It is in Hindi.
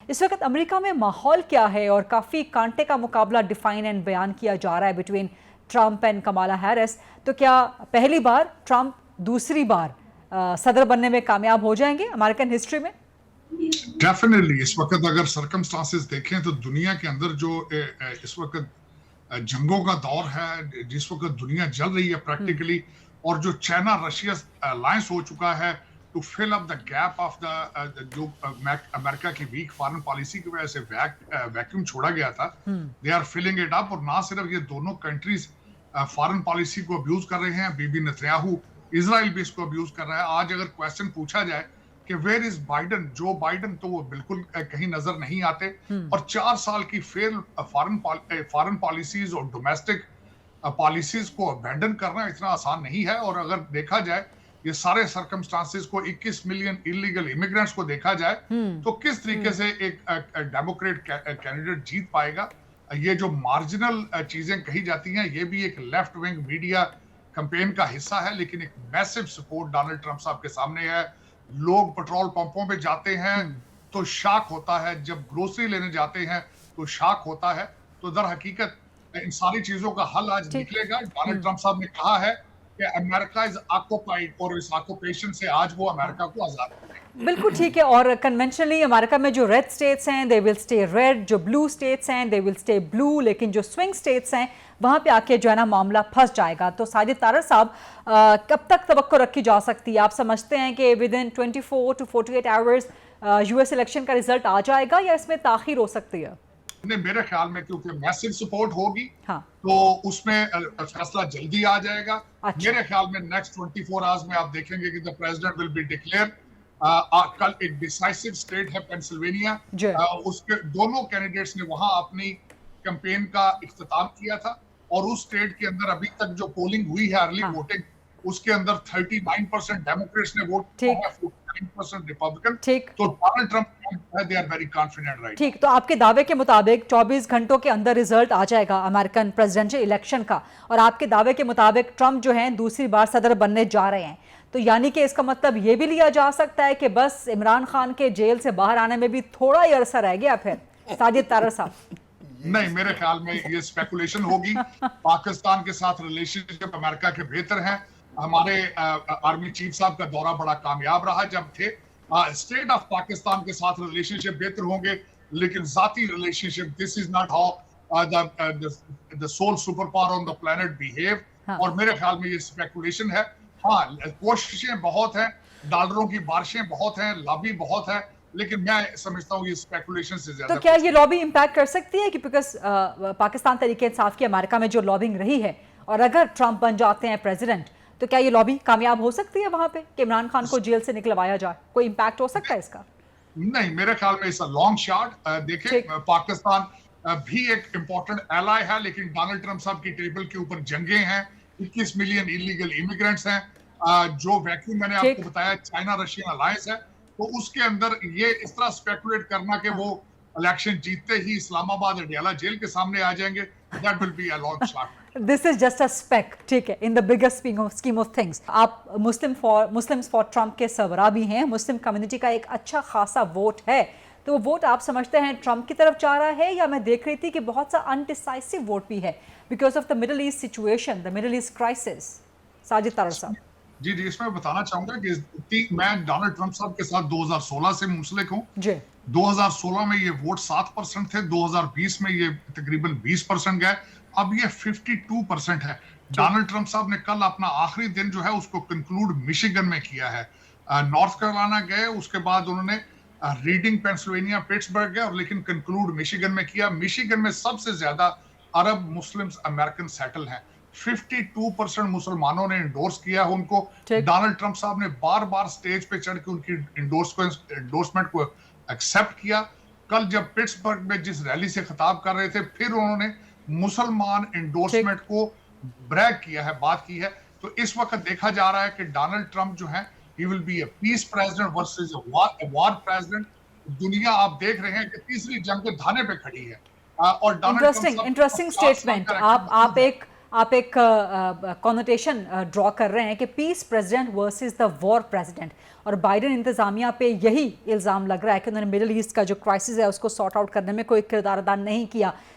इस वक्त अमेरिका में माहौल क्या है और काफ़ी कांटे का मुकाबला डिफाइन एंड बयान किया जा रहा है between Trump and Kamala Harris. तो क्या पहली बार ट्रंप दूसरी बार सदर बनने में कामयाब हो जाएंगे अमेरिकन हिस्ट्री में? डेफिनेटली इस वक्त अगर सर्कमस्टांसेस देखें तो दुनिया के अंदर जो इस वक्त जंगों का दौर है, जिस वक्त दुनिया जल रही है प्रैक्टिकली, और जो चाइना रशिया अलायंस हो चुका है to fill up the gap of the जो अमेरिका की वीक फॉरेन पॉलिसी की वजह से वैक्यूम छोड़ा गया था, they are filling it up. और ना सिर्फ ये दोनों कंट्रीज फॉरेन पॉलिसी को अब्यूज कर रहे हैं, बीबी नेतन्याहू इजराइल भी इसको अब्यूज कर रहा है। आज अगर क्वेश्चन पूछा जाए कि वेयर इज बाइडन, जो बाइडन, तो वो बिल्कुल कहीं नजर नहीं आते। और 4 साल की फेल फॉरेन पॉलिसीज और डोमेस्टिक पॉलिसीज को अबैंडन करना इतना आसान नहीं है। और अगर देखा जाए ये सारे सर्कमस्टांसेस को, 21 मिलियन इलीगल इमिग्रेंट्स को देखा जाए तो किस तरीके से एक डेमोक्रेट कैंडिडेट जीत पाएगा। ये जो मार्जिनल चीजें कही जाती हैं, ये भी एक लेफ्ट विंग मीडिया कैंपेन का हिस्सा है, लेकिन एक मैसिव सपोर्ट डोनाल्ड ट्रंप साहब के सामने है। लोग पेट्रोल पंपों पे जाते हैं तो शाक होता है, जब ग्रोसरी लेने जाते हैं तो शाक होता है। तो दर हकीकत इन सारी चीजों का हल आज निकलेगा। डोनाल्ड ट्रंप साहब ने कहा है कि अमेरिका इज ऑक्युपाइड, और इस ऑक्युपेशन से आज वो अमेरिका को आजाद करेंगे। बिल्कुल ठीक है। और कन्वेंशनली अमेरिका में जो रेड स्टेट्स हैं दे विल स्टे रेड, जो ब्लू स्टेट्स हैं दे विल स्टे ब्लू, लेकिन जो स्विंग स्टेट्स हैं वहाँ पे आके जो है ना मामला फंस जाएगा। तो साजिद तारर साहब, कब तक तवक्को रखी जा सकती है? आप समझते हैं कि with in 24 to 48 hours US election का रिजल्ट आ जाएगा या इसमें ताखीर हो सकती है? नहीं, मेरे ख्याल में क्योंकि मैसिव सपोर्ट होगी, हाँ, तो उसमें फैसला जल्दी आ जाएगा। अच्छा। मेरे ख्याल में नेक्स्ट 24 आवर्स में आप देखेंगे कि the president will be declare. कल एक डिसाइसिव स्टेट है पेंसिल्वेनिया, उसके दोनों कैंडिडेट्स ने वहां अपनी कैंपेन का इख्तिताम किया था, और उस स्टेट के अंदर अभी तक जो पोलिंग हुई है, अर्ली वोटिंग, उसके अंदर 39% डेमोक्रेट्स ने वोट किया है, 49% रिपब्लिकन। ठीक, तो Donald Trump they are very confident right. ठीक। तो आपके दावे के मुताबिक 24 घंटों के अंदर रिजल्ट आ जाएगा अमेरिकन प्रेसिडेंशियल इलेक्शन का, और आपके दावे के मुताबिक ट्रंप जो हैं दूसरी बार सदर बनने जा रहे हैं। तो यानी कि इसका मतलब ये भी लिया जा सकता है कि बस इमरान खान के जेल से बाहर आने में भी थोड़ा ही अरसा रह गया फिर? साजिद तारर साहब, नहीं, मेरे ख्याल में ये स्पेकुलेशन होगी। पाकिस्तान के साथ रिलेशनशिप अमेरिका के बेहतर हैं। हमारे आर्मी चीफ साहब का दौरा बड़ा कामयाब रहा जब थे। स्टेट ऑफ पाकिस्तान के साथ रिलेशनशिप बेहतर होंगे, लेकिन जाती relationship, this is not how the sole super power on the planet behave. और मेरे ख्याल में ये स्पेकुलेशन है। हाँ, कोशिशें बहुत हैं, डॉलरों की बारिशें बहुत हैं, लॉबी बहुत है, लेकिन मैं समझता हूँ ये स्पेकुलेशन से ज्यादा। तो क्या ये लॉबी इंपैक्ट कर सकती है कि बिकॉज पाकिस्तान तरीके इंसाफ की अमेरिका में जो लॉबिंग रही है, और अगर ट्रंप बन जाते हैं प्रेसिडेंट, तो क्या ये लॉबी कामयाब हो सकती है वहां पे कि इमरान खान को जेल से निकलवाया जाए? कोई इंपैक्ट हो सकता है इसका? नहीं, मेरे ख्याल में इस लॉन्ग शॉट। देखें, पाकिस्तान भी एक इंपॉर्टेंट एलाय है, लेकिन डोनाल्ड ट्रंप साहब की टेबल के ऊपर जंगें हैं, 21 मिलियन इलीगल इमिग्रेंट्स हैं, जो वैक्यूम मैंने आपको बताया चाइना रशियन अलायंस है। तो उसके अंदर ये इस तरह स्पेकुलेट करना कि वो इलेक्शन जीतते ही इस्लामाबाद अडियाला जेल के सामने आ जाएंगे, that will be a long shot. This is just a speck, ठीक है, in the bigger scheme of things. आप मुस्लिम्स फॉर ट्रंप के सरबराह भी हैं, मुस्लिम कम्युनिटी का एक अच्छा खासा वोट है। तो वो वोट आप समझते हैं ट्रंप की तरफ जा रहा है, या मैं देख रही थी कि बहुत सा अनडिसाइसिव वोट भी है because of the middle east situation, the middle east crisis? Sajid Tarar साहब जी, इसमें बताना चाहूंगा कि मैं डोनाल्ड ट्रंप साहब के साथ 2016 से मुंसलिक हूँ। 2016 में ये वोट 7% थे, 2020 में ये तकरीबन 20% गए, अब ये 52% है। डोनाल्ड ट्रंप साहब ने कल अपना आखिरी दिन जो है उसको कंक्लूड मिशिगन में किया है। नॉर्थ कैरोलिना गए, उसके बाद उन्होंने रीडिंग, पेंसिल्वेनिया, पिट्सबर्ग गए, और लेकिन कंक्लूड मिशिगन में किया। मिशिगन में सबसे ज्यादा अरब मुस्लिम्स अमेरिकन सेटल हैं। 52% मुसलमानों ने इंडोर्स किया है उनको। डोनाल्ड ट्रंप साहब ने बार बार स्टेज पे चढ़ के उनकी इंडोर्समेंट को एक्सेप्ट किया। कल जब पिट्सबर्ग में जिस रैली से खिताब कर रहे थे, फिर उन्होंने मुसलमान इंडोर्समेंट को ब्रैग किया है, बात की है। तो इस वक्त देखा जा रहा है कि डोनाल्ड ट्रंप जो है, he will be a peace president versus a war president. दुनिया आप देख रहे हैं कि तीसरी जंग के धाने पे खड़ी है। और इंटरेस्टिंग स्टेटमेंट। आप एक आप एक कॉनोटेशन ड्रॉ कर रहे हैं कि peace president versus the war president, और बाइडेन इंतजामिया पे यही इल्ज़ाम लग रहा है कि उन्होंने मिडिल ईस्ट का जो क्राइसिस है उसको सॉर्ट आउट करने में कोई किरदार अदा नहीं किया।